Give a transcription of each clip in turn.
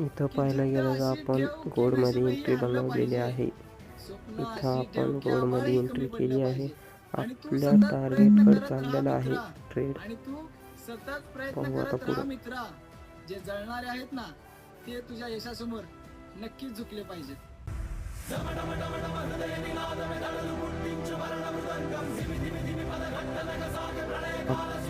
इथं पाहायला गेलं तर आपण गोडमध्ये एंट्री बनवलेली आहे. इथं आपण गोडमध्ये एंट्री केली आहे. आपल्या टार्गेटकडे चाललेला आहे ट्रेड. पाहू आता पुढे. जे जळणारे आहेत ना ते तुझ्या यशासमोर नक्कीच झुकले पाहिजेत.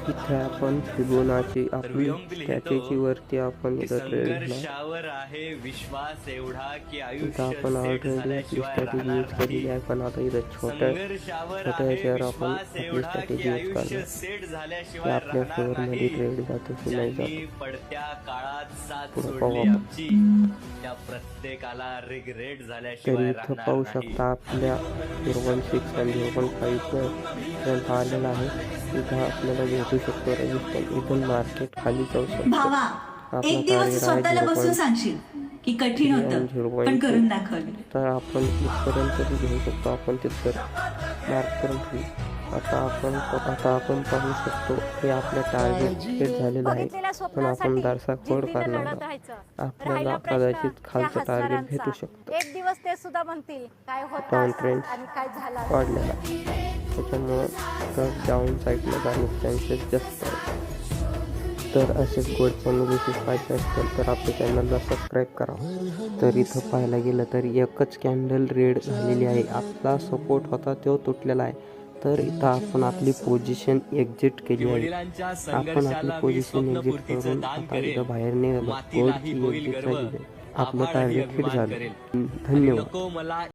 इथे आपण फिबोनाची आपली स्ट्रॅटेजी वरती आपण इथं ट्रेड संघर्षावर आहे विश्वास एवढा की इथं आयुष्य आपण सेट ऑलरेडी आपली झाल्याशिवाय स्ट्रॅटेजी राहणार यूज केलेली नाही. आहे, पण आता इथं छोट्या संघर्षावर छोट्या आहे ह्याच्यावर आपण विश्वास आपली एवढा स्ट्रॅटेजी की यूज आयुष्य करणार सेट की झाल्याशिवाय आपल्या राहणार फेवरमध्ये नाही. ट्रेड जातो की नाही ज्यांनी जातो. पडत्या काळात साथ पुढे सोडली पाहू आपण. आमची त्या प्रत्येकाला रिग्रेट तर झाल्याशिवाय इथं राहणार पाहू नाही. शकता आपल्या 016 आणि 015 पर्यंत आलेला आहे. इथं आपल्याला भेटू शकतो रेजिस्टन्स. इथून मार्केट खाली जाऊ शकतो. भावा, आपला एक दिवस टार्गेट आहे स्वतःला बसून 0.3 सांगशील की कठीण आणि होतं 0.2. पण करून दाखवलं. तर आपण इथपर्यंत घेऊ शकतो. आपण तिथं मार्क करून ठेवू. आता आपण पाहू शकतो की आपलं टार्गेट हिट झालेलं आहे, पण आपण जरासा खोड करणार आहोत. आपल्याला कदाचित खालचं टार्गेट भेटू शकतं. एक दिवस ते सुद्धा म्हणतील काय होतं डाऊन असं ट्रेंड आणि काय झालं. वाढलेला, त्याच्यामुळं तर डाऊन साईडला जाण्याचे चान्सेस जास्त आहेत. तर असेच गोड कॉन्व्हर्सेस पाहिजे असतील तर आपल्या चॅनलला सबस्क्राईब करा. तर इथं पाहायला गेलं तर एकच कॅन्डल रेड झालेली आहे. आपला सपोर्ट होता तो तुटलेला आहे. तर इथं आपण आपली पोझिशन एक्झिट केली आहे. आपण आपली पोझिशन एक्झिट करून आता इथं बाहेर निघालो. गोडची एक्झिट झालेली आहे. आपलं टार्गेट हिट झालं. धन्यवाद.